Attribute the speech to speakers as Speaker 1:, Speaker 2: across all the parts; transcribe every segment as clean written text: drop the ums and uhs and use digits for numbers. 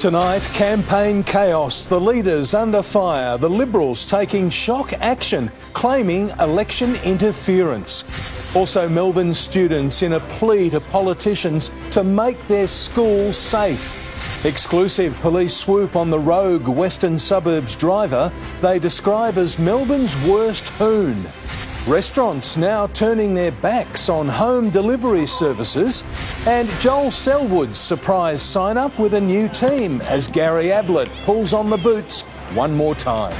Speaker 1: Tonight, campaign chaos, the leaders under fire, the Liberals taking shock action, claiming election interference. Also, Melbourne students in a plea to politicians to make their schools safe. Exclusive police swoop on the rogue Western Suburbs driver they describe as Melbourne's worst hoon. Restaurants now turning their backs on home delivery services, and Joel Selwood's surprise sign-up with a new team as Gary Ablett pulls on the boots one more time.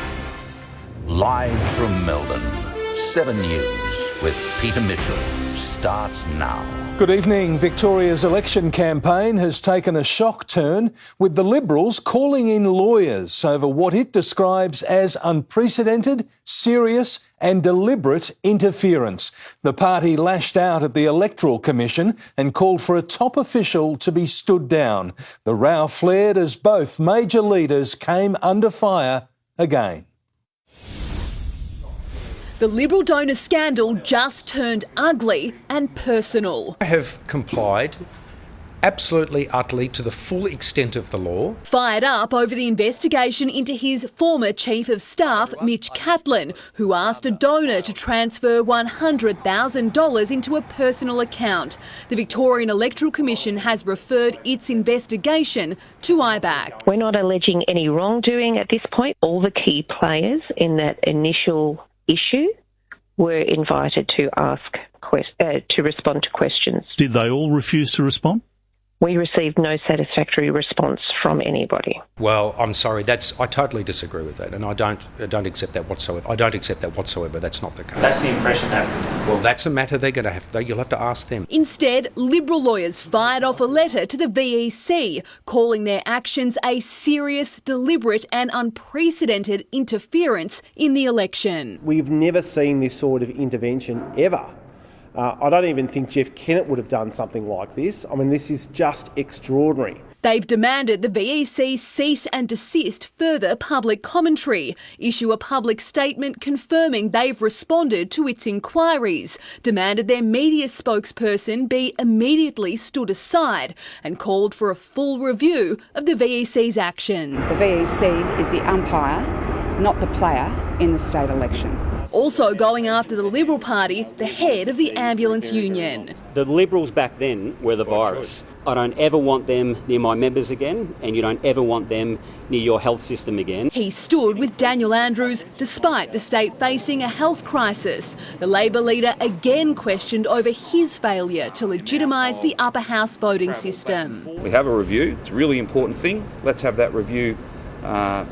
Speaker 2: Live from Melbourne, 7 News with Peter Mitchell starts now.
Speaker 1: Good evening. Victoria's election campaign has taken a shock turn, with the Liberals calling in lawyers over what it describes as unprecedented, serious and deliberate interference. The party lashed out at the Electoral Commission and called for a top official to be stood down. The row flared as both major leaders came under fire again.
Speaker 3: The Liberal donor scandal just turned ugly and personal.
Speaker 4: I have complied absolutely, utterly, to the full extent of the law.
Speaker 3: Fired up over the investigation into his former Chief of Staff, Mitch Catlin, who asked a donor to transfer $100,000 into a personal account. The Victorian Electoral Commission has referred its investigation to IBAC.
Speaker 5: We're not alleging any wrongdoing at this point. All the key players in that initial issue were invited to respond to questions.
Speaker 6: Did they all refuse to respond?
Speaker 5: We received no satisfactory response from anybody.
Speaker 4: Well, I'm sorry, I totally disagree with that, and I don't accept that whatsoever. I don't accept that whatsoever. That's not the case.
Speaker 7: That's the impression that...
Speaker 4: Well, that's a matter you'll have to ask them.
Speaker 3: Instead, Liberal lawyers fired off a letter to the VEC, calling their actions a serious, deliberate and unprecedented interference in the election.
Speaker 8: We've never seen this sort of intervention ever. I don't even think Jeff Kennett would have done something like this. I mean, this is just extraordinary.
Speaker 3: They've demanded the VEC cease and desist further public commentary, issue a public statement confirming they've responded to its inquiries, demanded their media spokesperson be immediately stood aside, and called for a full review of the VEC's action.
Speaker 9: The VEC is the umpire, not the player, in the state election.
Speaker 3: Also going after the Liberal Party, the head of the ambulance union.
Speaker 7: The Liberals back then were the virus. I don't ever want them near my members again, and you don't ever want them near your health system again.
Speaker 3: He stood with Daniel Andrews despite the state facing a health crisis. The Labor leader again questioned over his failure to legitimise the upper house voting system.
Speaker 10: We have a review. It's a really important thing. Let's have that review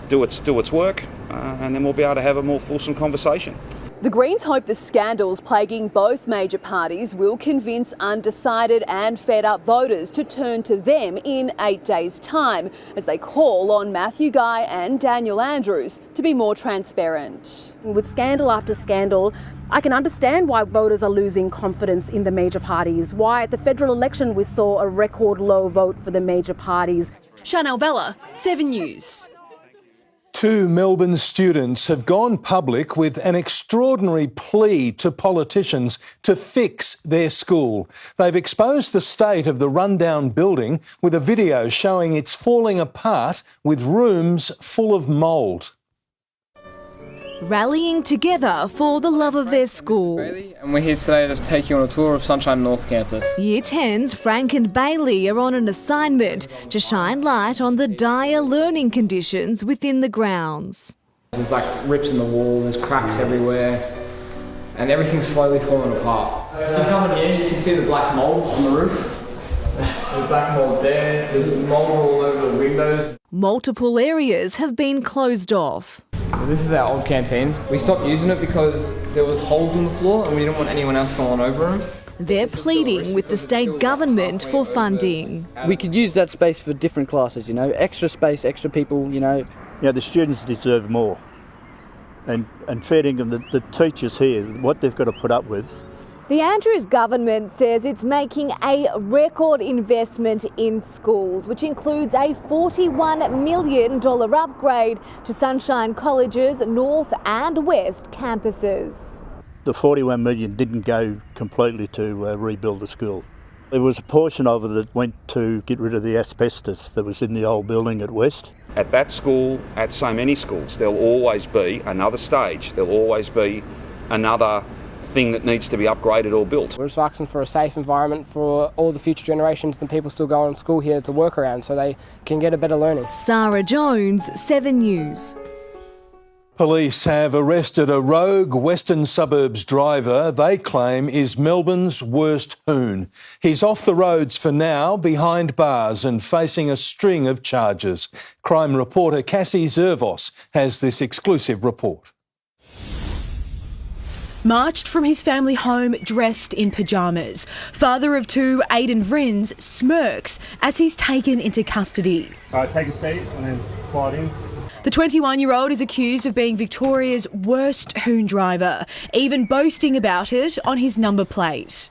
Speaker 10: do its work, and then we'll be able to have a more fulsome conversation.
Speaker 3: The Greens hope the scandals plaguing both major parties will convince undecided and fed up voters to turn to them in 8 days' time, as they call on Matthew Guy and Daniel Andrews to be more transparent.
Speaker 11: With scandal after scandal, I can understand why voters are losing confidence in the major parties, why at the federal election we saw a record low vote for the major parties.
Speaker 3: Chanel Vella, 7 News.
Speaker 1: 2 Melbourne students have gone public with an extraordinary plea to politicians to fix their school. They've exposed the state of the rundown building with a video showing it's falling apart with rooms full of mould.
Speaker 12: Rallying together for the love of their school.
Speaker 13: And we're here today to take you on a tour of Sunshine North Campus.
Speaker 12: Year 10's Frank and Bailey are on an assignment to shine light on the dire learning conditions within the grounds.
Speaker 13: There's like rips in the wall, there's cracks everywhere, and everything's slowly falling apart. If you come in here, you can see the black mould on the roof. There's black mould there, there's mould all over the windows.
Speaker 12: Multiple areas have been closed off.
Speaker 13: This is our old canteen. We stopped using it because there was holes in the floor and we didn't want anyone else falling over them.
Speaker 12: They're pleading with the state government for funding.
Speaker 14: We could use that space for different classes, extra space, extra people,
Speaker 15: the students deserve more. And feeding them, the teachers here, what they've got to put up with.
Speaker 16: The Andrews government says it's making a record investment in schools, which includes a $41 million upgrade to Sunshine College's North and West campuses.
Speaker 15: The $41 million didn't go completely to rebuild the school. There was a portion of it that went to get rid of the asbestos that was in the old building at West.
Speaker 10: At that school, at so many schools, there'll always be another stage. There'll always be another thing that needs to be upgraded or built.
Speaker 13: We're just asking for a safe environment for all the future generations and people still going to school here to work around so they can get a better learning.
Speaker 12: Sarah Jones, 7 News.
Speaker 1: Police have arrested a rogue Western Suburbs driver they claim is Melbourne's worst hoon. He's off the roads for now, behind bars and facing a string of charges. Crime reporter Cassie Zervos has this exclusive report.
Speaker 17: Marched from his family home dressed in pyjamas. Father of two, Aidan Vrins, smirks as he's taken into custody.
Speaker 18: Take a seat and then slide in.
Speaker 17: The 21-year-old is accused of being Victoria's worst hoon driver, even boasting about it on his number plate.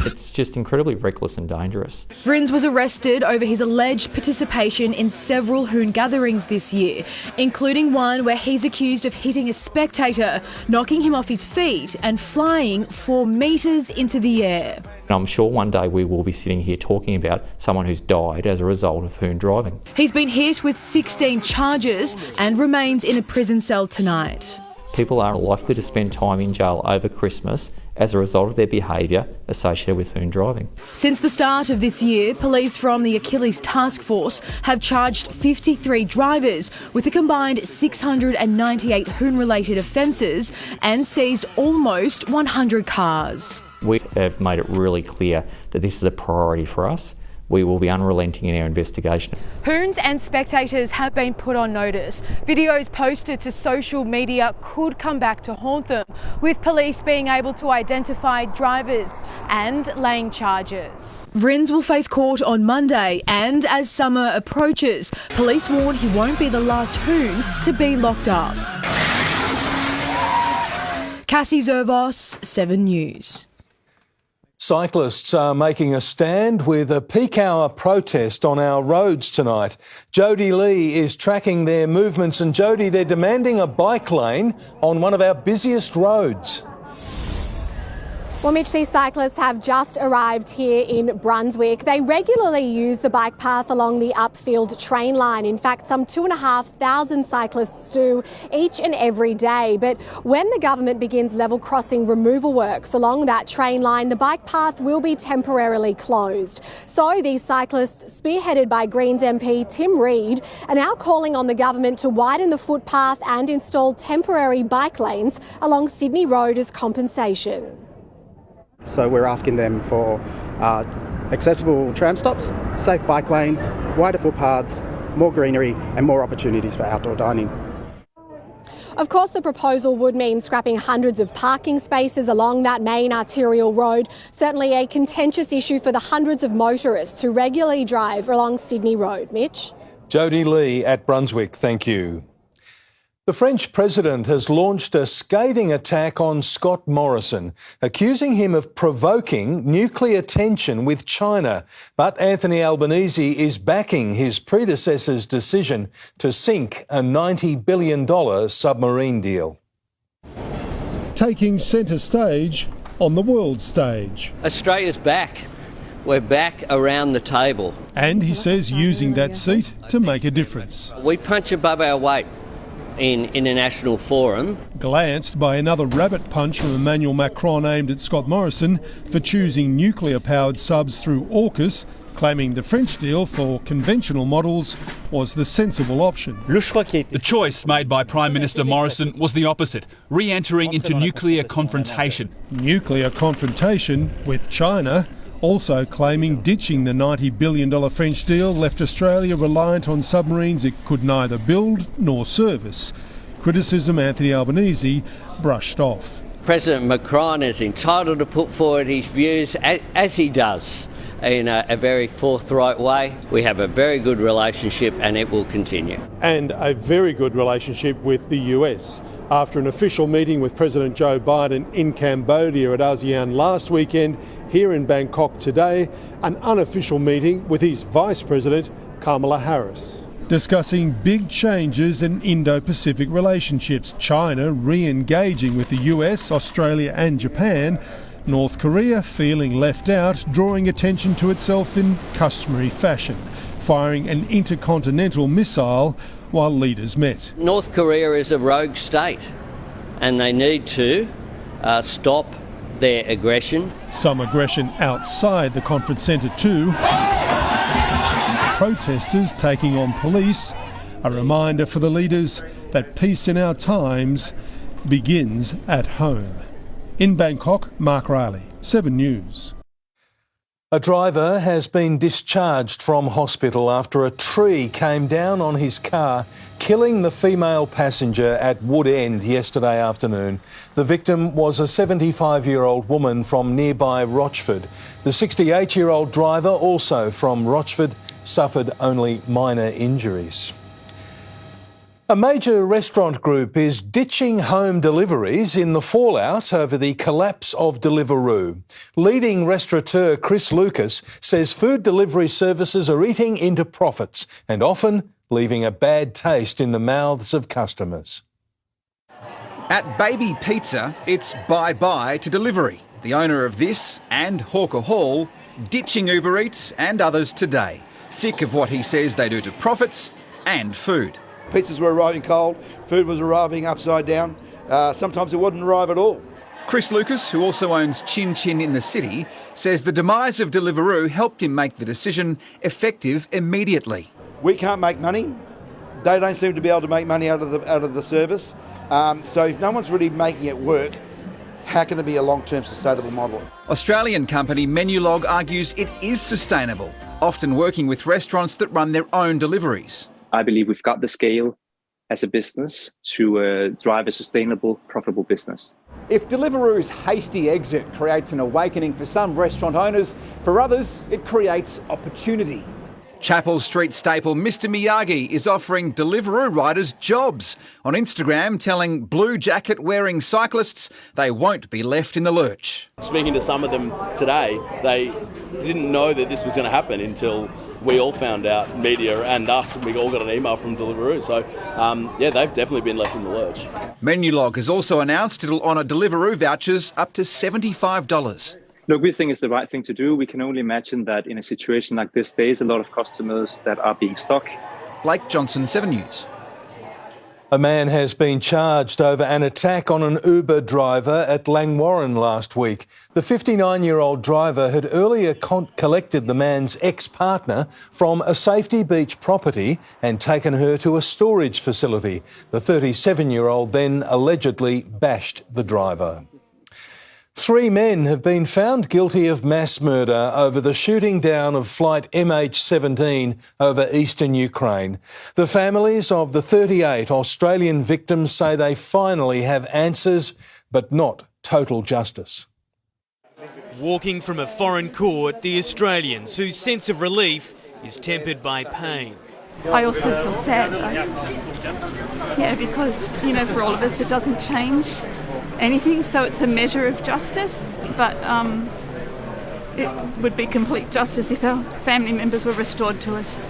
Speaker 19: It's just incredibly reckless and dangerous.
Speaker 17: Vrins was arrested over his alleged participation in several hoon gatherings this year, including one where he's accused of hitting a spectator, knocking him off his feet and flying 4 metres into the air.
Speaker 19: I'm sure one day we will be sitting here talking about someone who's died as a result of hoon driving.
Speaker 17: He's been hit with 16 charges and remains in a prison cell tonight.
Speaker 19: People are likely to spend time in jail over Christmas as a result of their behaviour associated with hoon driving.
Speaker 17: Since the start of this year, police from the Achilles Task Force have charged 53 drivers with a combined 698 hoon-related offences and seized almost 100 cars.
Speaker 19: We have made it really clear that this is a priority for us. We will be unrelenting in our investigation.
Speaker 17: Hoons and spectators have been put on notice. Videos posted to social media could come back to haunt them, with police being able to identify drivers and laying charges. Vrins will face court on Monday, and as summer approaches, police warn he won't be the last hoon to be locked up. Cassie Zervos, 7 News.
Speaker 1: Cyclists are making a stand with a peak hour protest on our roads tonight. Jodie Lee is tracking their movements, and Jodie, they're demanding a bike lane on one of our busiest roads.
Speaker 11: Well, Mitch, these cyclists have just arrived here in Brunswick. They regularly use the bike path along the Upfield train line. In fact, some 2,500 cyclists do each and every day. But when the government begins level crossing removal works along that train line, the bike path will be temporarily closed. So these cyclists, spearheaded by Greens MP Tim Reid, are now calling on the government to widen the footpath and install temporary bike lanes along Sydney Road as compensation.
Speaker 20: So we're asking them for accessible tram stops, safe bike lanes, wider footpaths, more greenery and more opportunities for outdoor dining.
Speaker 11: Of course, the proposal would mean scrapping hundreds of parking spaces along that main arterial road, certainly a contentious issue for the hundreds of motorists who regularly drive along Sydney Road. Mitch?
Speaker 1: Jodie Lee at Brunswick, thank you. The French president has launched a scathing attack on Scott Morrison, accusing him of provoking nuclear tension with China. But Anthony Albanese is backing his predecessor's decision to sink a $90 billion submarine deal.
Speaker 21: Taking centre stage on the world stage.
Speaker 22: Australia's back. We're back around the table.
Speaker 21: And he says using that seat to make a difference.
Speaker 22: We punch above our weight in international forum.
Speaker 21: Glanced by another rabbit punch from Emmanuel Macron aimed at Scott Morrison for choosing nuclear-powered subs through AUKUS, claiming the French deal for conventional models was the sensible option.
Speaker 23: The choice made by Prime Minister Morrison was the opposite, re-entering into nuclear confrontation.
Speaker 21: Nuclear confrontation with China, also claiming ditching the $90 billion French deal left Australia reliant on submarines it could neither build nor service. Criticism Anthony Albanese brushed off.
Speaker 22: President Macron is entitled to put forward his views as he does in a very forthright way. We have a very good relationship and it will continue.
Speaker 21: And a very good relationship with the US. After an official meeting with President Joe Biden in Cambodia at ASEAN last weekend, here in Bangkok today, an unofficial meeting with his Vice President, Kamala Harris. Discussing big changes in Indo-Pacific relationships, China re-engaging with the US, Australia and Japan, North Korea feeling left out, drawing attention to itself in customary fashion, firing an intercontinental missile while leaders met.
Speaker 22: North Korea is a rogue state and they need to stop their aggression.
Speaker 21: Some aggression outside the conference centre too. Protesters taking on police. A reminder for the leaders that peace in our times begins at home. In Bangkok, Mark Riley, 7 News.
Speaker 1: A driver has been discharged from hospital after a tree came down on his car, killing the female passenger at Wood End yesterday afternoon. The victim was a 75-year-old woman from nearby Rochford. The 68-year-old driver, also from Rochford, suffered only minor injuries. A major restaurant group is ditching home deliveries in the fallout over the collapse of Deliveroo. Leading restaurateur Chris Lucas says food delivery services are eating into profits and often leaving a bad taste in the mouths of customers.
Speaker 2: At Baby Pizza, it's bye-bye to delivery. The owner of this and Hawker Hall ditching Uber Eats and others today. Sick of what he says they do to profits and food.
Speaker 5: Pizzas were arriving cold, food was arriving upside down. Sometimes it wouldn't arrive at all.
Speaker 2: Chris Lucas, who also owns Chin Chin in the city, says the demise of Deliveroo helped him make the decision effective immediately.
Speaker 5: We can't make money. They don't seem to be able to make money out of the service. So if no one's really making it work, how can it be a long-term sustainable model?
Speaker 2: Australian company Menulog argues it is sustainable, often working with restaurants that run their own deliveries.
Speaker 6: I believe we've got the scale as a business to drive a sustainable, profitable business.
Speaker 2: If Deliveroo's hasty exit creates an awakening for some restaurant owners, for others it creates opportunity. Chapel Street staple Mr Miyagi is offering Deliveroo riders jobs. On Instagram telling blue jacket wearing cyclists they won't be left in the lurch.
Speaker 24: Speaking to some of them today, they didn't know that this was going to happen until we all found out, media and us, we all got an email from Deliveroo. So, yeah, they've definitely been left in the lurch.
Speaker 2: Menulog has also announced it'll honour Deliveroo vouchers up to $75.
Speaker 6: Look, we think it's the right thing to do. We can only imagine that in a situation like this, there is a lot of customers that are being stuck.
Speaker 2: Blake Johnson, 7 News.
Speaker 1: A man has been charged over an attack on an Uber driver at Langwarrin last week. The 59-year-old driver had earlier collected the man's ex-partner from a Safety Beach property and taken her to a storage facility. The 37-year-old then allegedly bashed the driver. 3 men have been found guilty of mass murder over the shooting down of flight MH17 over eastern Ukraine. The families of the 38 Australian victims say they finally have answers, but not total justice.
Speaker 25: Walking from a foreign court, the Australians, whose sense of relief is tempered by pain.
Speaker 26: I also feel sad though. Yeah, because, for all of us it doesn't change anything, so it's a measure of justice, but it would be complete justice if our family members were restored to us.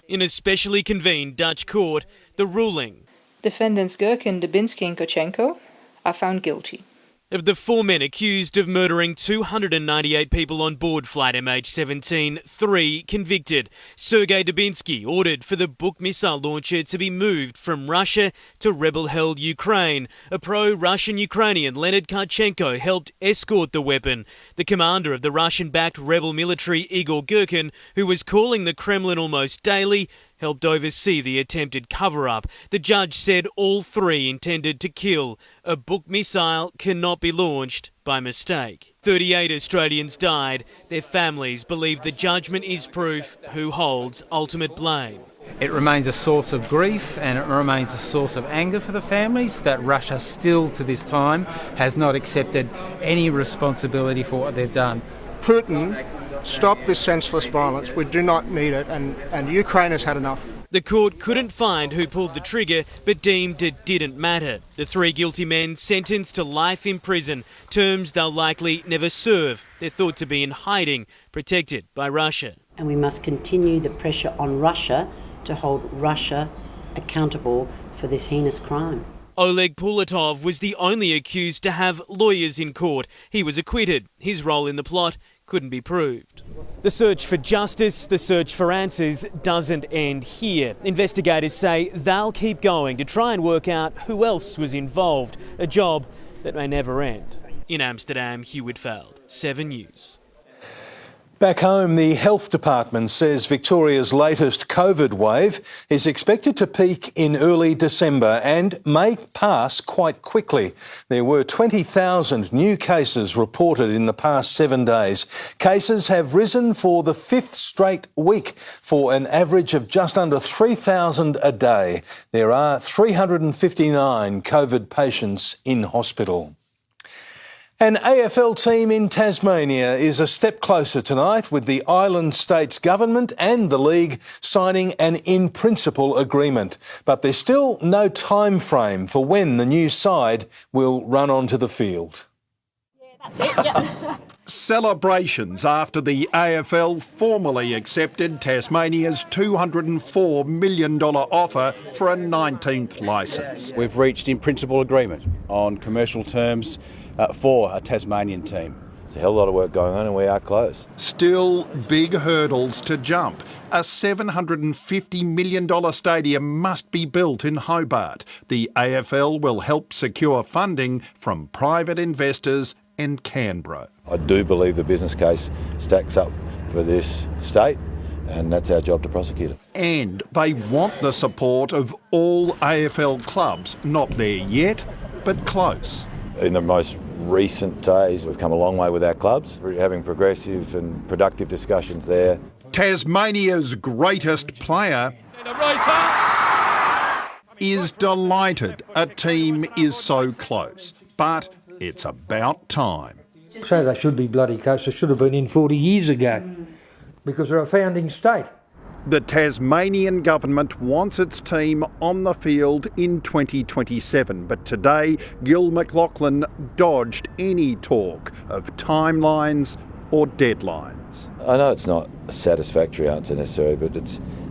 Speaker 25: In a specially convened Dutch court, the ruling.
Speaker 27: Defendants Gherkin, Dubinsky and Kochenko are found guilty.
Speaker 25: Of the 4 men accused of murdering 298 people on board flight MH17, 3 convicted. Sergei Dubinsky ordered for the Buk missile launcher to be moved from Russia to rebel-held Ukraine. A pro-Russian Ukrainian, Leonid Karchenko, helped escort the weapon. The commander of the Russian-backed rebel military, Igor Gherkin, who was calling the Kremlin almost daily, helped oversee the attempted cover-up. The judge said all 3 intended to kill. A Buk missile cannot be launched by mistake. 38 Australians died. Their families believe the judgment is proof who holds ultimate blame.
Speaker 28: It remains a source of grief and it remains a source of anger for the families that Russia still to this time has not accepted any responsibility for what they've done.
Speaker 29: Putin, stop this senseless violence. We do not need it, and Ukraine has had enough.
Speaker 25: The court couldn't find who pulled the trigger, but deemed it didn't matter. The 3 guilty men sentenced to life in prison, terms they'll likely never serve. They're thought to be in hiding, protected by Russia.
Speaker 30: And we must continue the pressure on Russia to hold Russia accountable for this heinous crime.
Speaker 25: Oleg Pulatov was the only accused to have lawyers in court. He was acquitted. His role in the plot couldn't be proved. The search for justice, the search for answers doesn't end here. Investigators say they'll keep going to try and work out who else was involved, a job that may never end. In Amsterdam, Hugh Whitfield, 7 News.
Speaker 1: Back home, the Health Department says Victoria's latest COVID wave is expected to peak in early December and may pass quite quickly. There were 20,000 new cases reported in the past 7 days. Cases have risen for the 5th straight week for an average of just under 3,000 a day. There are 359 COVID patients in hospital. An AFL team in Tasmania is a step closer tonight, with the island state's government and the league signing an in-principle agreement. But there's still no time frame for when the new side will run onto the field.
Speaker 3: That's it, yeah.
Speaker 4: Celebrations after the AFL formally accepted Tasmania's $204 million offer for a 19th licence.
Speaker 7: We've reached in-principle agreement on commercial terms for a Tasmanian team.
Speaker 8: There's a hell of a lot of work going on and we are close.
Speaker 4: Still big hurdles to jump. A $750 million stadium must be built in Hobart. The AFL will help secure funding from private investors and Canberra.
Speaker 8: I do believe the business case stacks up for this state, and that's our job to prosecute it.
Speaker 4: And they want the support of all AFL clubs. Not there yet, but close.
Speaker 8: In the most recent days, we've come a long way with our clubs. We're having progressive and productive discussions there.
Speaker 4: Tasmania's greatest player is delighted a team is so close, but it's about time.
Speaker 9: So they should be bloody close. They should have been in 40 years ago because they're a founding state.
Speaker 4: The Tasmanian government wants its team on the field in 2027, but today Gil McLachlan dodged any talk of timelines or deadlines.
Speaker 8: I know it's not a satisfactory answer necessarily, but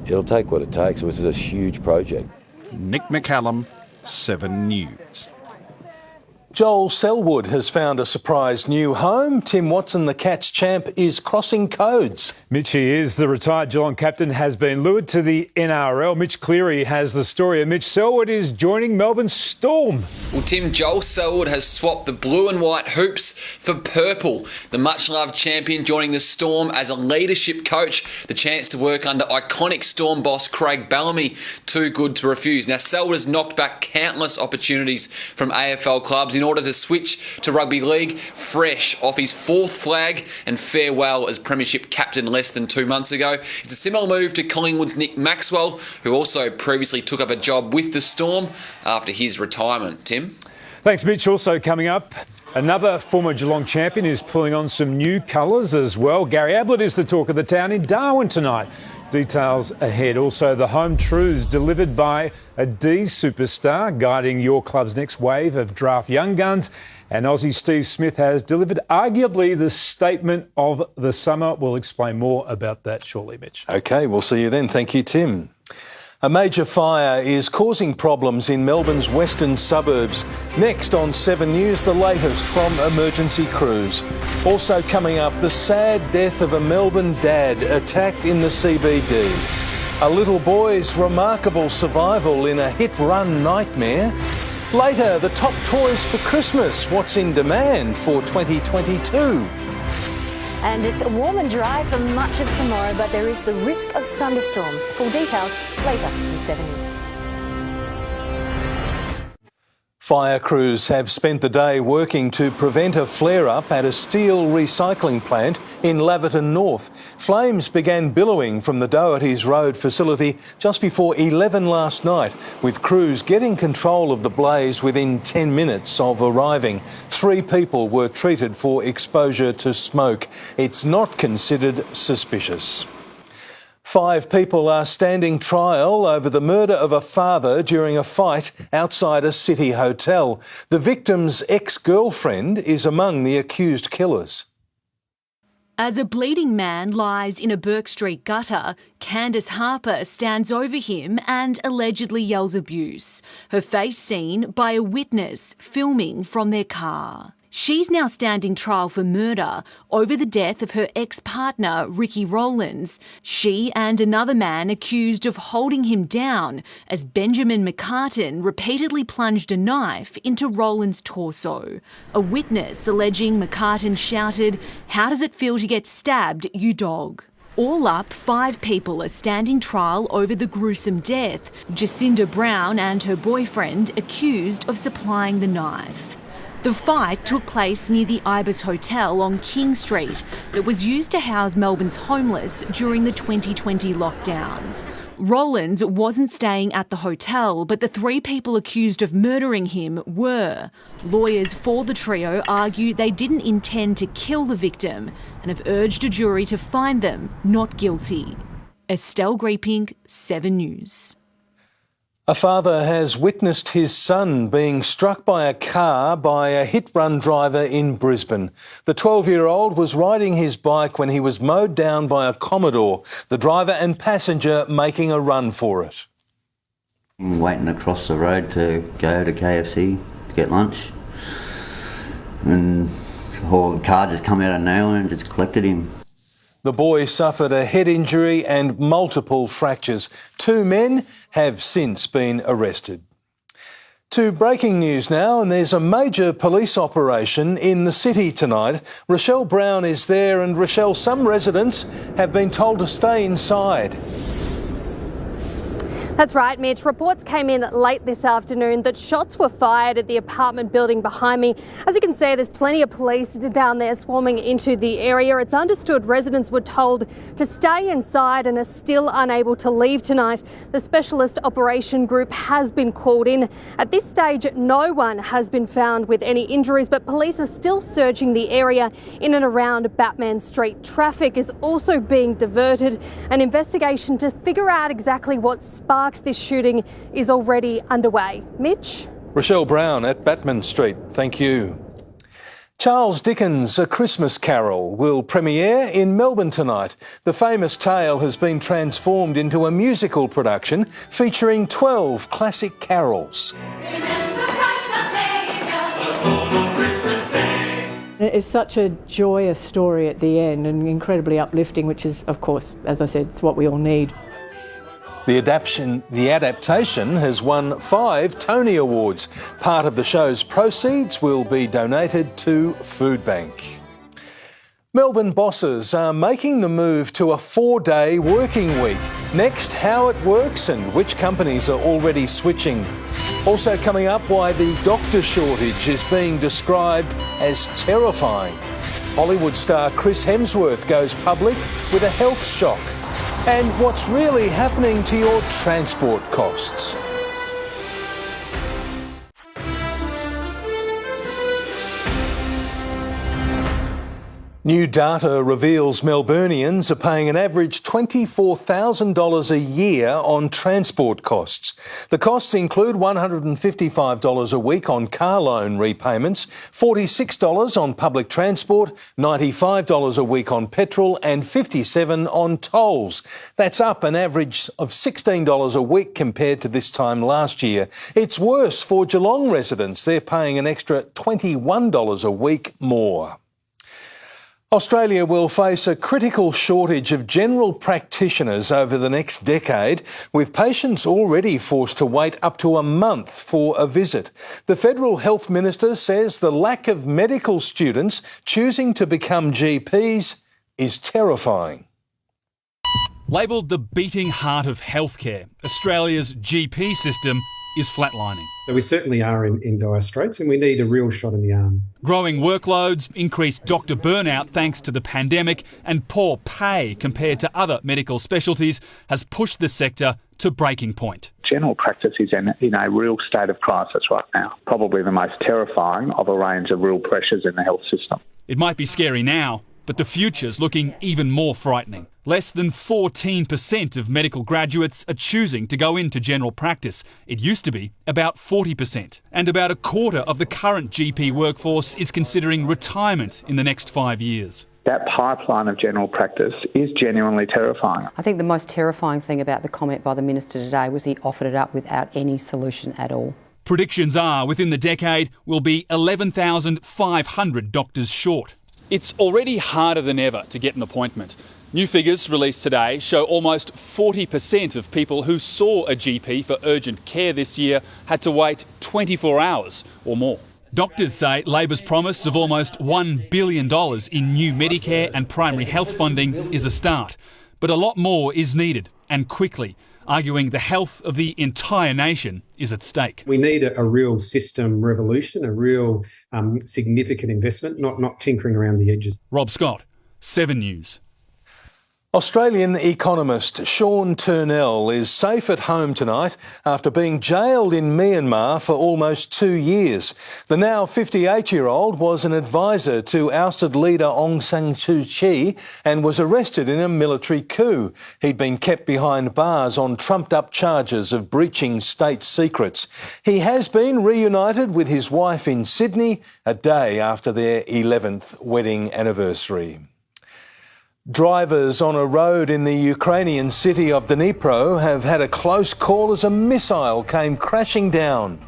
Speaker 8: it'll take what it takes. This is a huge project.
Speaker 4: Nick McCallum, 7 News.
Speaker 1: Joel Selwood has found a surprise new home. Tim Watson, the Cats champ, is crossing codes.
Speaker 10: Mitch, he is. The retired Geelong captain has been lured to the NRL. Mitch Cleary has the story, and Mitch Selwood is joining Melbourne Storm.
Speaker 13: Well, Tim, Joel Selwood has swapped the blue and white hoops for purple. The much-loved champion joining the Storm as a leadership coach. The chance to work under iconic Storm boss Craig Bellamy. Too good to refuse. Now, Selwood has knocked back countless opportunities from AFL clubs in order to switch to rugby league, fresh off his 4th flag and farewell as premiership captain less than 2 months ago. It's a similar move to Collingwood's Nick Maxwell, who also previously took up a job with the Storm after his retirement. Tim?
Speaker 10: Thanks, Mitch. Also coming up, another former Geelong champion is pulling on some new colours as well. Gary Ablett is the talk of the town in Darwin tonight. Details ahead. Also, the home truths delivered by a D superstar guiding your club's next wave of draft young guns. And Aussie Steve Smith has delivered arguably the statement of the summer. We'll explain more about that shortly, Mitch.
Speaker 1: OK, we'll see you then. Thank you, Tim. A major fire is causing problems in Melbourne's western suburbs. Next on 7 News, the latest from emergency crews. Also coming up, the sad death of a Melbourne dad attacked in the CBD. A little boy's remarkable survival in a hit-run nightmare. Later, the top toys for Christmas. What's in demand for 2022?
Speaker 14: And it's warm and dry for much of tomorrow, but there is the risk of thunderstorms. Full details later in 7 News.
Speaker 1: Fire crews have spent the day working to prevent a flare-up at a steel recycling plant in Laverton North. Flames began billowing from the Doherty's Road facility just before 11 last night, with crews getting control of the blaze within 10 minutes of arriving. 3 people were treated for exposure to smoke. It's not considered suspicious. 5 people are standing trial over the murder of a father during a fight outside a city hotel. The victim's ex-girlfriend is among the accused killers.
Speaker 11: As a bleeding man lies in a Burke Street gutter, Candice Harper stands over him and allegedly yells abuse, her face seen by a witness filming from their car. She's now standing trial for murder over the death of her ex-partner, Ricky Rowlands. She and another man accused of holding him down as Benjamin McCartan repeatedly plunged a knife into Rowlands' torso. A witness alleging McCartan shouted, "How does it feel to get stabbed, you dog?" All up, 5 people are standing trial over the gruesome death. Jacinda Brown and her boyfriend accused of supplying the knife. The fight took place near the Ibis Hotel on King Street that was used to house Melbourne's homeless during the 2020 lockdowns. Rowlands wasn't staying at the hotel, but the 3 people accused of murdering him were. Lawyers for the trio argue they didn't intend to kill the victim and have urged a jury to find them not guilty. Estelle Greeping, 7 News.
Speaker 1: A father has witnessed his son being struck by a car by a hit-run driver in Brisbane. The 12-year-old was riding his bike when he was mowed down by a Commodore, the driver and passenger making a run for it.
Speaker 12: I'm waiting across the road to go to KFC to get lunch. And the car just come out of nowhere and just collected him.
Speaker 1: The boy suffered a head injury and multiple fractures. 2 men have since been arrested. To breaking news now, and there's a major police operation in the city tonight. Rochelle Brown is there, and Rochelle, some residents have been told to stay inside.
Speaker 3: That's right, Mitch. Reports came in late this afternoon that shots were fired at the apartment building behind me. As you can see, there's plenty of police down there swarming into the area. It's understood residents were told to stay inside and are still unable to leave tonight. The specialist operation group has been called in. At this stage, no one has been found with any injuries, but police are still searching the area in and around Batman Street. Traffic is also being diverted. An investigation to figure out exactly what sparked this shooting is already underway. Mitch?
Speaker 1: Rochelle Brown at Batman Street, thank you. Charles Dickens' A Christmas Carol will premiere in Melbourne tonight. The famous tale has been transformed into a musical production featuring 12 classic carols.
Speaker 15: It's such a joyous story at the end and incredibly uplifting, which is, of course, as I said, it's what we all need.
Speaker 1: The adaptation has won 5 Tony Awards. Part of the show's proceeds will be donated to Food Bank. Melbourne bosses are making the move to a 4-day working week. Next, how it works and which companies are already switching. Also coming up, why the doctor shortage is being described as terrifying. Hollywood star Chris Hemsworth goes public with a health shock. And what's really happening to your transport costs. New data reveals Melburnians are paying an average $24,000 a year on transport costs. The costs include $155 a week on car loan repayments, $46 on public transport, $95 a week on petrol and $57 on tolls. That's up an average of $16 a week compared to this time last year. It's worse for Geelong residents. They're paying an extra $21 a week more. Australia will face a critical shortage of general practitioners over the next decade, with patients already forced to wait up to a month for a visit. The Federal Health Minister says the lack of medical students choosing to become GPs is terrifying.
Speaker 16: Labelled the beating heart of healthcare, Australia's GP system is flatlining.
Speaker 17: So we certainly are in dire straits and we need a real shot in the arm.
Speaker 16: Growing workloads, increased doctor burnout thanks to the pandemic, and poor pay compared to other medical specialties has pushed the sector to breaking point.
Speaker 18: General practice is in a real state of crisis right now, probably the most terrifying of a range of real pressures in the health system.
Speaker 16: It might be scary now, but the future's looking even more frightening. Less than 14% of medical graduates are choosing to go into general practice. It used to be about 40%. And about a quarter of the current GP workforce is considering retirement in the next 5 years.
Speaker 18: That pipeline of general practice is genuinely terrifying.
Speaker 2: I think the most terrifying thing about the comment by the Minister today was he offered it up without any solution at all.
Speaker 16: Predictions are within the decade we'll be 11,500 doctors short. It's already harder than ever to get an appointment. New figures released today show almost 40% of people who saw a GP for urgent care this year had to wait 24 hours or more. Doctors say Labor's promise of almost $1 billion in new Medicare and primary health funding is a start. But a lot more is needed, and quickly, arguing the health of the entire nation is at stake.
Speaker 17: We need a real system revolution, a real significant investment, not tinkering around the edges.
Speaker 16: Rob Scott, 7 News.
Speaker 1: Australian economist Sean Turnell is safe at home tonight after being jailed in Myanmar for almost 2 years. The now 58-year-old was an advisor to ousted leader Aung San Suu Kyi and was arrested in a military coup. He'd been kept behind bars on trumped-up charges of breaching state secrets. He has been reunited with his wife in Sydney a day after their 11th wedding anniversary. Drivers on a road in the Ukrainian city of Dnipro have had a close call as a missile came crashing down.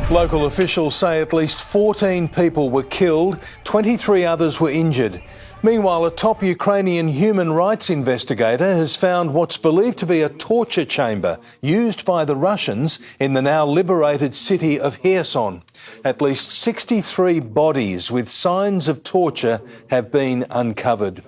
Speaker 1: Local officials say at least 14 people were killed, 23 others were injured. Meanwhile, a top Ukrainian human rights investigator has found what's believed to be a torture chamber used by the Russians in the now liberated city of Kherson. At least 63 bodies with signs of torture have been uncovered.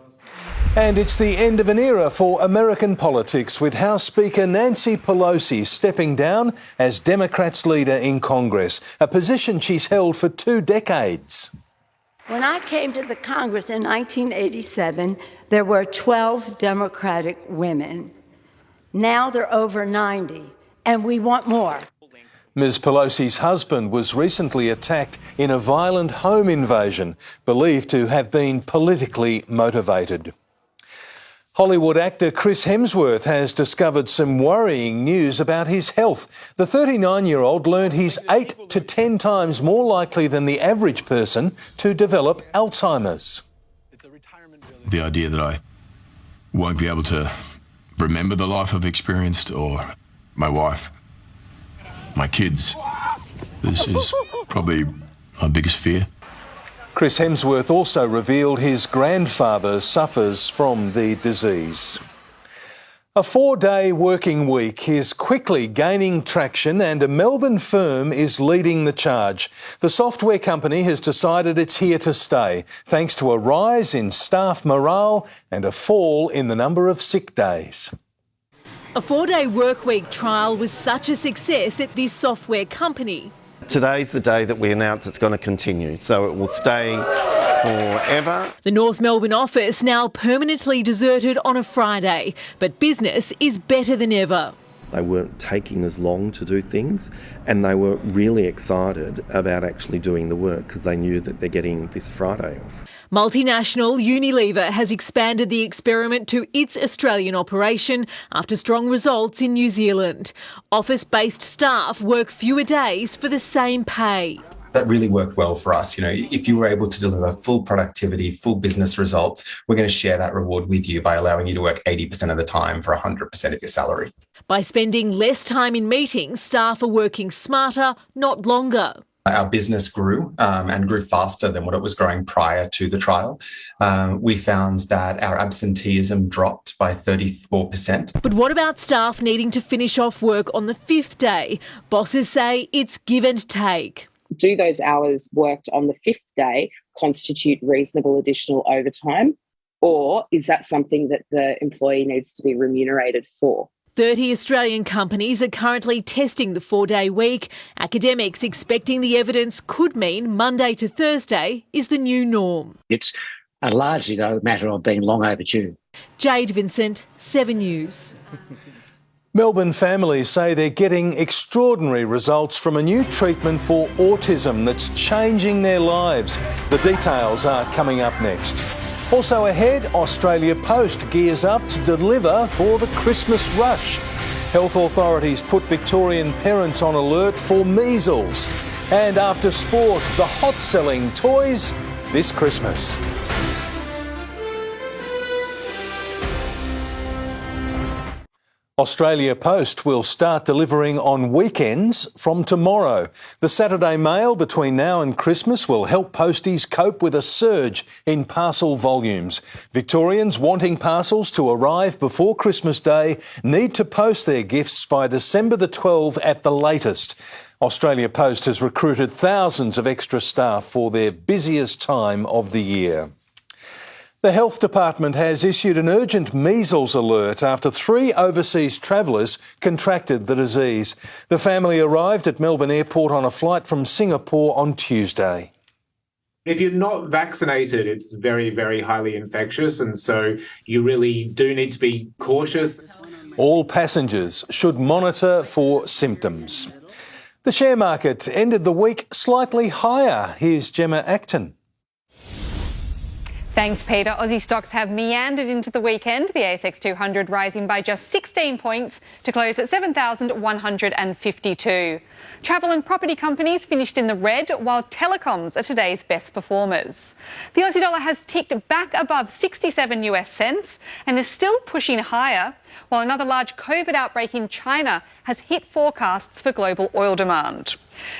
Speaker 1: And it's the end of an era for American politics, with House Speaker Nancy Pelosi stepping down as Democrats' leader in Congress, a position she's held for 2 decades.
Speaker 5: When I came to the Congress in 1987, there were 12 Democratic women. Now there are over 90, and we want more.
Speaker 1: Ms. Pelosi's husband was recently attacked in a violent home invasion, believed to have been politically motivated. Hollywood actor Chris Hemsworth has discovered some worrying news about his health. The 39-year-old learned he's 8 to 10 times more likely than the average person to develop Alzheimer's.
Speaker 6: The idea that I won't be able to remember the life I've experienced, or my wife, my kids, this is probably my biggest fear.
Speaker 1: Chris Hemsworth also revealed his grandfather suffers from the disease. A 4-day working week is quickly gaining traction, and a Melbourne firm is leading the charge. The software company has decided it's here to stay, thanks to a rise in staff morale and a fall in the number of sick days.
Speaker 11: A 4-day workweek trial was such a success at this software company.
Speaker 19: Today's the day that we announce it's going to continue, so it will stay forever.
Speaker 11: The North Melbourne office now permanently deserted on a Friday, but business is better than ever.
Speaker 19: They weren't taking as long to do things, and they were really excited about actually doing the work because they knew that they're getting this Friday off.
Speaker 11: Multinational Unilever has expanded the experiment to its Australian operation after strong results in New Zealand. Office-based staff work fewer days for the same pay.
Speaker 20: That really worked well for us. You know, if you were able to deliver full productivity, full business results, we're going to share that reward with you by allowing you to work 80% of the time for 100% of your salary.
Speaker 11: By spending less time in meetings, staff are working smarter, not longer.
Speaker 20: Our business grew and grew faster than what it was growing prior to the trial. We found that our absenteeism dropped by 34%.
Speaker 11: But what about staff needing to finish off work on the 5th day? Bosses say it's give and take.
Speaker 21: Do those hours worked on the 5th day constitute reasonable additional overtime, or is that something that the employee needs to be remunerated for?
Speaker 11: 30 Australian companies are currently testing the 4-day week. Academics expecting the evidence could mean Monday to Thursday is the new norm.
Speaker 22: It's largely, though, a matter of being long overdue.
Speaker 11: Jade Vincent, 7 News.
Speaker 1: Melbourne families say they're getting extraordinary results from a new treatment for autism that's changing their lives. The details are coming up next. Also ahead, Australia Post gears up to deliver for the Christmas rush. Health authorities put Victorian parents on alert for measles. And after sport, the hot-selling toys this Christmas. Australia Post will start delivering on weekends from tomorrow. The Saturday mail between now and Christmas will help posties cope with a surge in parcel volumes. Victorians wanting parcels to arrive before Christmas Day need to post their gifts by December the 12th at the latest. Australia Post has recruited thousands of extra staff for their busiest time of the year. The Health Department has issued an urgent measles alert after 3 overseas travellers contracted the disease. The family arrived at Melbourne Airport on a flight from Singapore on Tuesday.
Speaker 7: If you're not vaccinated, it's very, very highly infectious, and so you really do need to be cautious.
Speaker 1: All passengers should monitor for symptoms. The share market ended the week slightly higher. Here's Gemma Acton.
Speaker 9: Thanks, Peter. Aussie stocks have meandered into the weekend, the ASX 200 rising by just 16 points to close at 7,152. Travel and property companies finished in the red, while telecoms are today's best performers. The Aussie dollar has ticked back above 67 US cents and is still pushing higher, while another large COVID outbreak in China has hit forecasts for global oil demand.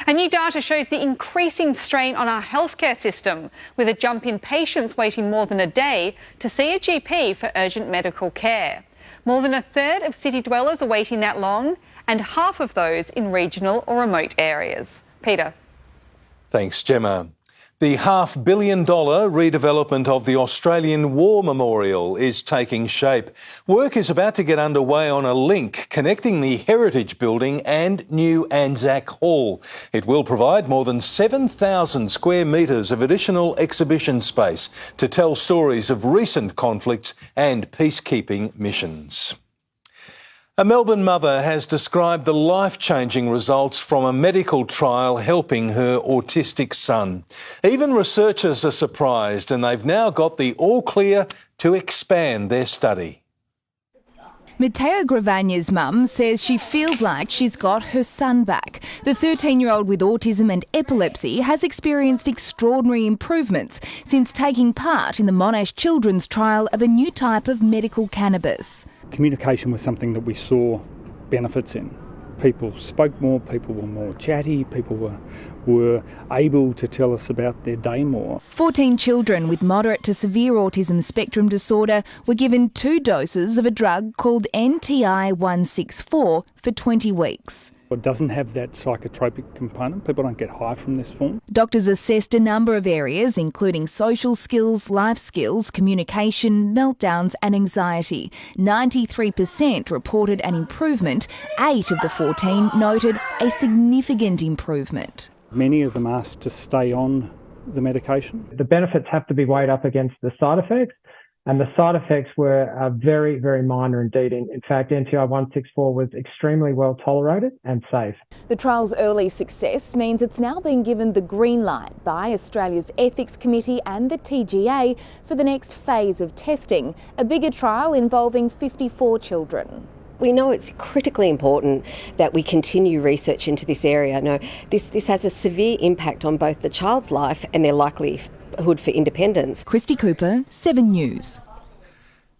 Speaker 9: And new data shows the increasing strain on our healthcare system, with a jump in patients waiting more than a day to see a GP for urgent medical care. More than a third of city dwellers are waiting that long, and half of those in regional or remote areas. Peter.
Speaker 1: Thanks, Gemma. The $500 million redevelopment of the Australian War Memorial is taking shape. Work is about to get underway on a link connecting the Heritage Building and new Anzac Hall. It will provide more than 7,000 square metres of additional exhibition space to tell stories of recent conflicts and peacekeeping missions. A Melbourne mother has described the life-changing results from a medical trial helping her autistic son. Even researchers are surprised, and they've now got the all-clear to expand their study.
Speaker 23: Matteo Gravagna's mum says she feels like she's got her son back. The 13-year-old with autism and epilepsy has experienced extraordinary improvements since taking part in the Monash Children's trial of a new type of medical cannabis.
Speaker 24: Communication was something that we saw benefits in. People spoke more, people were more chatty, people were able to tell us about their day more.
Speaker 23: 14 children with moderate to severe autism spectrum disorder were given 2 doses of a drug called NTI-164 for 20 weeks.
Speaker 24: It doesn't have that psychotropic component. People don't get high from this form.
Speaker 23: Doctors assessed a number of areas, including social skills, life skills, communication, meltdowns and anxiety. 93% reported an improvement. 8 of the 14 noted a significant improvement.
Speaker 24: Many of them asked to stay on the medication.
Speaker 25: The benefits have to be weighed up against the side effects, and the side effects were very, very minor indeed. In fact, NTI-164 was extremely well tolerated and safe.
Speaker 23: The trial's early success means it's now being given the green light by Australia's Ethics Committee and the TGA for the next phase of testing, a bigger trial involving 54 children.
Speaker 26: We know it's critically important that we continue research into this area. Now, this has a severe impact on both the child's life and their likelihood for independence.
Speaker 23: Christy Cooper, 7 News.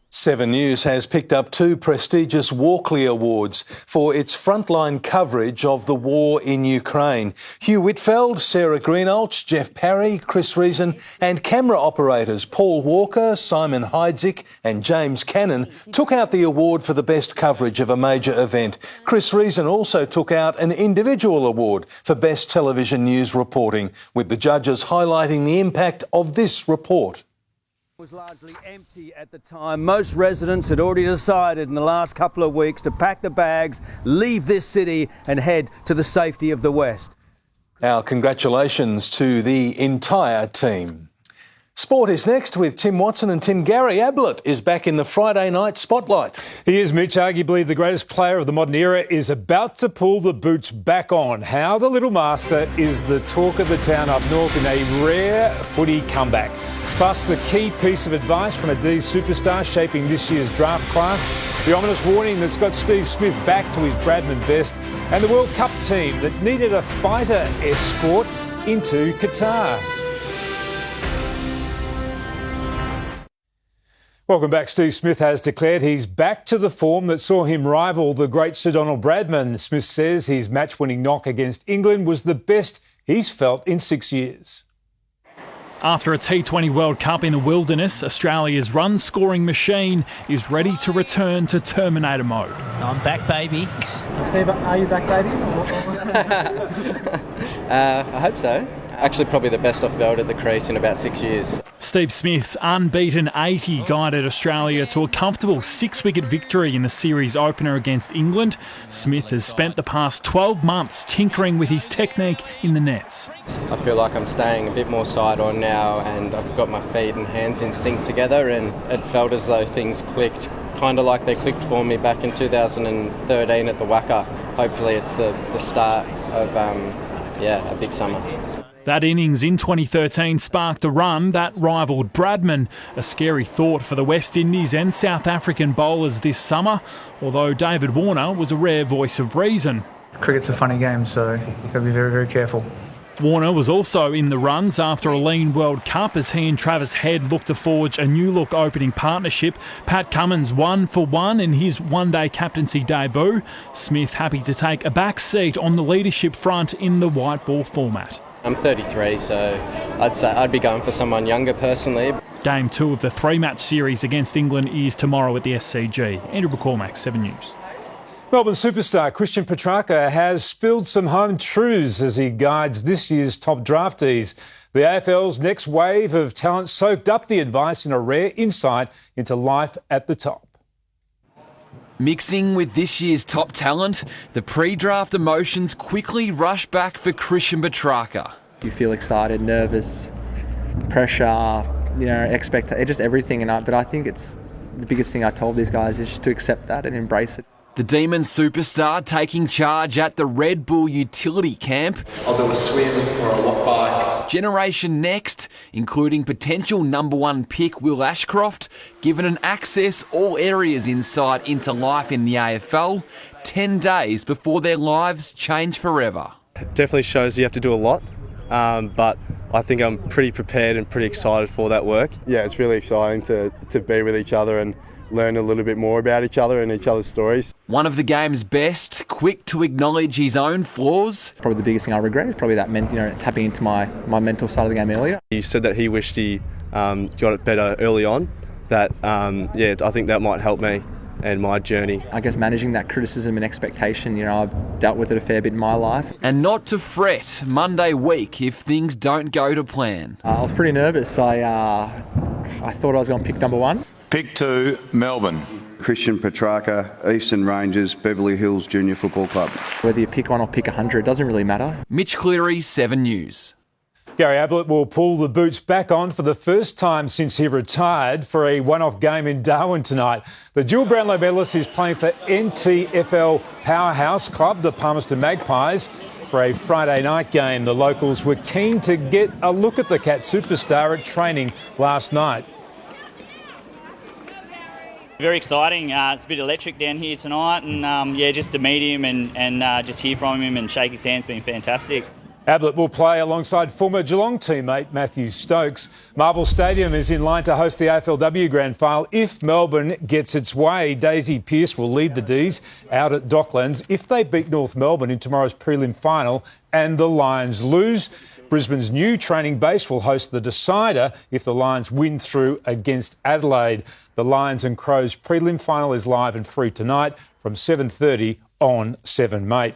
Speaker 1: 7 News has picked up 2 prestigious Walkley Awards for its frontline coverage of the war in Ukraine. Hugh Whitfeld, Sarah Greenhalgh, Jeff Parry, Chris Reason and camera operators Paul Walker, Simon Heidzik and James Cannon took out the award for the best coverage of a major event. Chris Reason also took out an individual award for best television news reporting, with the judges highlighting the impact of this report.
Speaker 27: Was largely empty at the time. Most residents had already decided in the last couple of weeks to pack the bags, leave this city and head to the safety of the West.
Speaker 1: Our congratulations to the entire team. Sport is next with Tim Watson and Tim Gary. Ablett is back in the Friday night spotlight.
Speaker 10: He is, Mitch. Arguably the greatest player of the modern era is about to pull the boots back on. How the little master is the talk of the town up north in a rare footy comeback. Plus, the key piece of advice from a D's superstar shaping this year's draft class, the ominous warning that's got Steve Smith back to his Bradman best, and the World Cup team that needed a fighter escort into Qatar. Welcome back. Steve Smith has declared he's back to the form that saw him rival the great Sir Donald Bradman. Smith says his match-winning knock against England was the best he's felt in 6 years.
Speaker 16: After a T20 World Cup in the wilderness, Australia's run-scoring machine is ready to return to Terminator mode.
Speaker 3: I'm back, baby.
Speaker 4: Steve, are you back, baby?
Speaker 8: I hope so. Actually, probably the best I've felt at the crease in about 6 years.
Speaker 16: Steve Smith's unbeaten 80 guided Australia to a comfortable 6-wicket victory in the series opener against England. Smith has spent the past 12 months tinkering with his technique in the nets.
Speaker 8: I feel like I'm staying a bit more side on now, and I've got my feet and hands in sync together, and it felt as though things clicked, kind of like they clicked for me back in 2013 at the WACA. Hopefully it's the start of a big summer.
Speaker 16: That innings in 2013 sparked a run that rivalled Bradman, a scary thought for the West Indies and South African bowlers this summer, although David Warner was a rare voice of reason.
Speaker 12: Cricket's a funny game, so you've got to be very, very careful.
Speaker 16: Warner was also in the runs after a lean World Cup as he and Travis Head looked to forge a new-look opening partnership. Pat Cummins 1 for 1 in his one-day captaincy debut. Smith happy to take a back seat on the leadership front in the white ball format.
Speaker 8: I'm 33, so I'd say I'd be going for someone younger personally.
Speaker 16: Game 2 of the 3-match series against England is tomorrow at the SCG. Andrew McCormack, 7 News.
Speaker 10: Melbourne superstar Christian Petrarca has spilled some home truths as he guides this year's top draftees. The AFL's next wave of talent soaked up the advice in a rare insight into life at the top.
Speaker 13: Mixing with this year's top talent, the pre-draft emotions quickly rush back for Christian Petrarca.
Speaker 14: You feel excited, nervous, pressure, just everything. But I think it's the biggest thing I told these guys is just to accept that and embrace it.
Speaker 13: The Demon superstar taking charge at the Red Bull utility camp.
Speaker 15: I'll do a swim or a walk bike.
Speaker 13: Generation Next, including potential #1 pick Will Ashcroft, given an access all areas insight into life in the AFL 10 days before their lives change forever.
Speaker 28: It definitely shows you have to do a lot, but I think I'm pretty prepared and pretty excited for that work.
Speaker 29: Yeah, it's really exciting to be with each other and learn a little bit more about each other and each other's stories.
Speaker 13: One of the game's best, quick to acknowledge his own flaws.
Speaker 14: Probably the biggest thing I regret is probably that tapping into my mental side of the game earlier.
Speaker 28: He said that he wished he got it better early on. That I think that might help me and my journey.
Speaker 14: I guess managing that criticism and expectation, I've dealt with it a fair bit in my life.
Speaker 13: And not to fret Monday week if things don't go to plan.
Speaker 14: I was pretty nervous. I thought I was going to pick #1.
Speaker 30: Pick 2, Melbourne. Christian Petrarca, Eastern Rangers, Beverly Hills Junior Football Club.
Speaker 14: Whether you pick 1 or pick 100, it doesn't really matter.
Speaker 13: Mitch Cleary, 7 News.
Speaker 10: Gary Ablett will pull the boots back on for the first time since he retired for a one-off game in Darwin tonight. The dual Brownlow medalist is playing for NTFL powerhouse club, the Palmerston Magpies, for a Friday night game. The locals were keen to get a look at the Cat superstar at training last night.
Speaker 31: Very exciting. It's a bit electric down here tonight, and just to meet him and just hear from him and shake his hand's been fantastic.
Speaker 10: Ablett will play alongside former Geelong teammate Matthew Stokes. Marvel Stadium is in line to host the AFLW Grand Final if Melbourne gets its way. Daisy Pearce will lead the D's out at Docklands if they beat North Melbourne in tomorrow's prelim final and the Lions lose. Brisbane's new training base will host the decider if the Lions win through against Adelaide. The Lions and Crows prelim final is live and free tonight from 7:30 on 7Mate.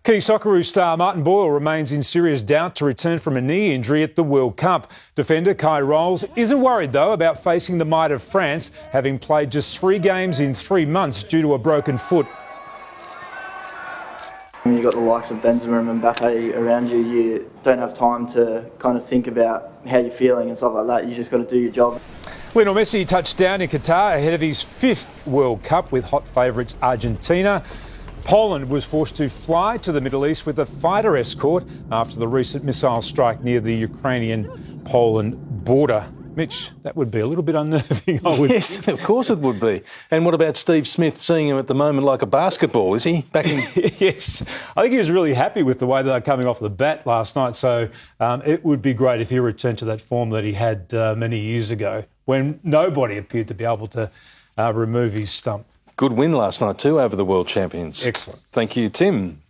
Speaker 10: Key Socceroo star Martin Boyle remains in serious doubt to return from a knee injury at the World Cup. Defender Kai Rolls isn't worried, though, about facing the might of France, having played just 3 games in 3 months due to a broken foot.
Speaker 32: When you've got the likes of Benzema and Mbappe around you, you don't have time to kind of think about how you're feeling and stuff like that. You just got to do your job.
Speaker 10: Lionel Messi touched down in Qatar ahead of his 5th World Cup with hot favourites Argentina. Poland was forced to fly to the Middle East with a fighter escort after the recent missile strike near the Ukrainian-Poland border. Mitch, that would be a little bit unnerving, I would
Speaker 1: Yes,
Speaker 10: think.
Speaker 1: of course it would be. And what about Steve Smith seeing him at the moment like a basketball, is he? Back in...
Speaker 10: Yes, I think he was really happy with the way they were coming off the bat last night, so it would be great if he returned to that form that he had many years ago when nobody appeared to be able to remove his stump.
Speaker 1: Good win last night too over the world champions.
Speaker 10: Excellent.
Speaker 1: Thank you, Tim.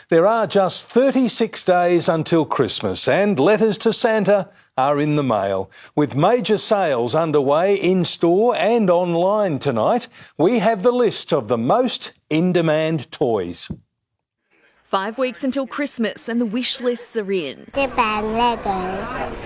Speaker 1: There are just 36 days until Christmas and letters to Santa are in the mail. With major sales underway in-store and online tonight, we have the list of the most in-demand toys.
Speaker 2: 5 weeks until Christmas and the wish lists are in.
Speaker 3: Lego.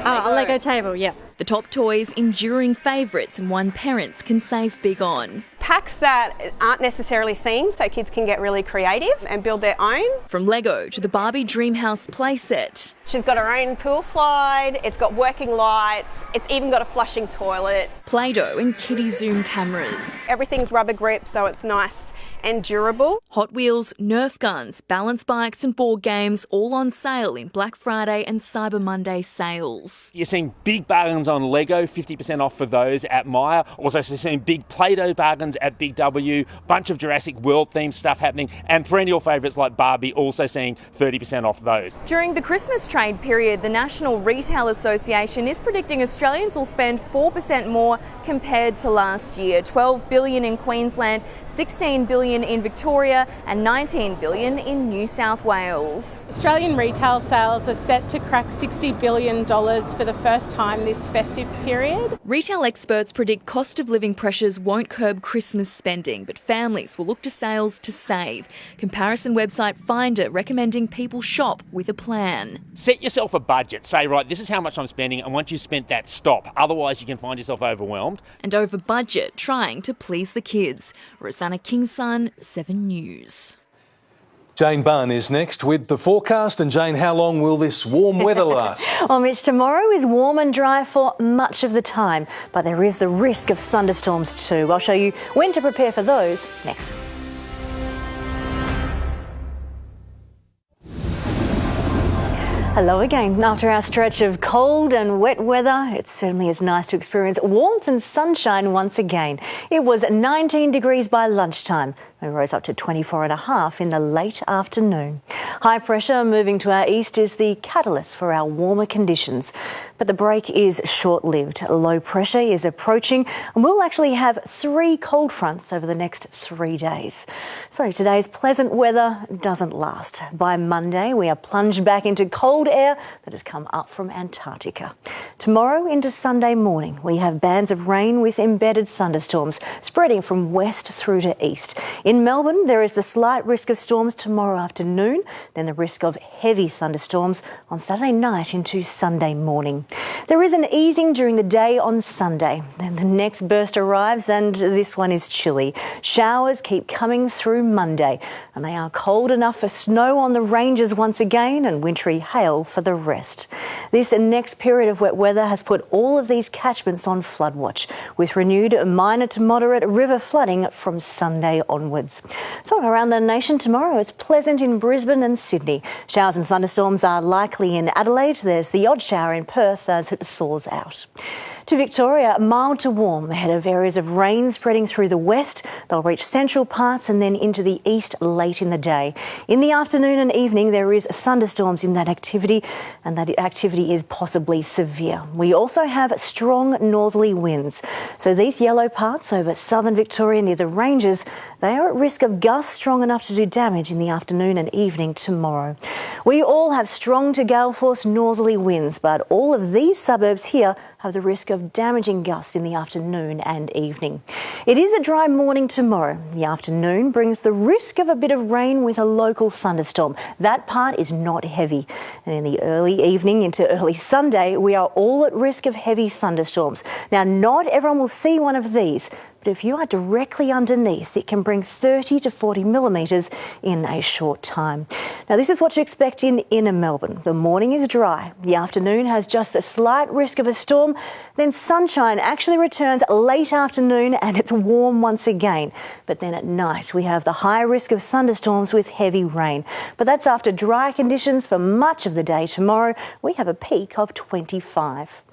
Speaker 3: Oh, a Lego table, yeah.
Speaker 2: The top toys, enduring favourites and one parents can save big on.
Speaker 5: Packs that aren't necessarily themed, so kids can get really creative and build their own.
Speaker 2: From Lego to the Barbie Dreamhouse playset.
Speaker 5: She's got her own pool slide, it's got working lights, it's even got a flushing toilet.
Speaker 2: Play-Doh and kiddie zoom cameras.
Speaker 5: Everything's rubber grip, so it's nice and durable.
Speaker 2: Hot Wheels, Nerf guns, balance bikes and board games all on sale in Black Friday and Cyber Monday sales.
Speaker 6: You're seeing big bargains on Lego, 50% off for those at Myer. Also seeing big Play-Doh bargains at Big W, bunch of Jurassic World themed stuff happening, and perennial favourites like Barbie also seeing 30% off those.
Speaker 2: During the Christmas trade period, the National Retail Association is predicting Australians will spend 4% more compared to last year. 12 billion in Queensland, 16 billion in Victoria and 19 billion in New South Wales.
Speaker 5: Australian retail sales are set to crack $60 billion for the first time this festive period.
Speaker 2: Retail experts predict cost of living pressures won't curb Christmas spending, but families will look to sales to save. Comparison website Finder recommending people shop with a plan.
Speaker 6: Set yourself a budget. Say, right, this is how much I'm spending, and once you've spent that, stop. Otherwise, you can find yourself overwhelmed.
Speaker 2: And over budget, trying to please the kids. Rosanna Kingson, 7 News.
Speaker 1: Jane Bunn is next with the forecast. And Jane, how long will this warm weather last?
Speaker 7: Well, Mitch, tomorrow is warm and dry for much of the time, but there is the risk of thunderstorms too. I'll show you when to prepare for those next. Hello again. After our stretch of cold and wet weather, it certainly is nice to experience warmth and sunshine once again. It was 19 degrees by lunchtime. We rose up to 24.5 in the late afternoon. High pressure moving to our east is the catalyst for our warmer conditions. But the break is short-lived. Low pressure is approaching and we'll actually have 3 cold fronts over the next 3 days. So today's pleasant weather doesn't last. By Monday, we are plunged back into cold air that has come up from Antarctica. Tomorrow into Sunday morning, we have bands of rain with embedded thunderstorms spreading from west through to east. In Melbourne, there is the slight risk of storms tomorrow afternoon, then the risk of heavy thunderstorms on Saturday night into Sunday morning. There is an easing during the day on Sunday. Then the next burst arrives and this one is chilly. Showers keep coming through Monday and they are cold enough for snow on the ranges once again and wintry hail for the rest. This next period of wet weather has put all of these catchments on flood watch with renewed minor to moderate river flooding from Sunday onwards. So around the nation tomorrow, it's pleasant in Brisbane and Sydney. Showers and thunderstorms are likely in Adelaide. There's the odd shower in Perth as it thaws out. To Victoria, mild to warm ahead of areas of rain spreading through the west. They'll reach central parts and then into the east late in the day. In the afternoon and evening, there is thunderstorms in that activity, and that activity is possibly severe. We also have strong northerly winds. So these yellow parts over southern Victoria near the ranges, they are at risk of gusts strong enough to do damage in the afternoon and evening tomorrow. We all have strong to gale force northerly winds, but all of these suburbs here have the risk of damaging gusts in the afternoon and evening. It is a dry morning tomorrow. The afternoon brings the risk of a bit of rain with a local thunderstorm. That part is not heavy. And in the early evening into early Sunday, we are all at risk of heavy thunderstorms. Now, not everyone will see one of these, But if you are directly underneath, it can bring 30 to 40 millimetres in a short time. Now, this is what to expect in inner Melbourne. The morning is dry. The afternoon has just a slight risk of a storm. Then sunshine actually returns late afternoon and it's warm once again. But then at night, we have the high risk of thunderstorms with heavy rain. But that's after dry conditions for much of the day tomorrow. We have a peak of 25.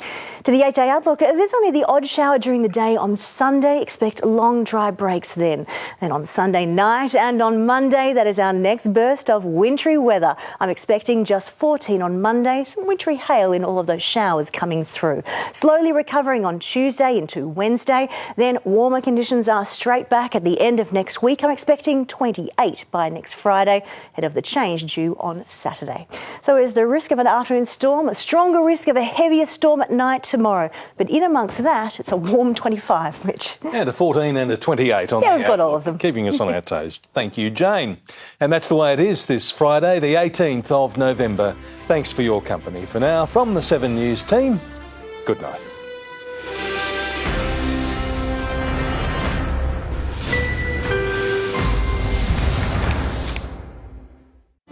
Speaker 7: To the 8-day outlook, there's only the odd shower during the day on Sunday. Expect long dry breaks then. Then on Sunday night and on Monday, that is our next burst of wintry weather. I'm expecting just 14 on Monday, some wintry hail in all of those showers coming through. Slowly recovering on Tuesday into Wednesday, then warmer conditions are straight back at the end of next week. I'm expecting 28 by next Friday, ahead of the change due on Saturday. So is the risk of an afternoon storm, a stronger risk of a heavier storm at night tomorrow. But in amongst that, it's a warm 25, Mitch.
Speaker 1: And a 14 and a 28 on
Speaker 7: Yeah, we've got all of them.
Speaker 1: Keeping us on our toes. Thank you, Jane. And that's the way it is this Friday, the 18th of November. Thanks for your company. For now, from the 7 News team, good night.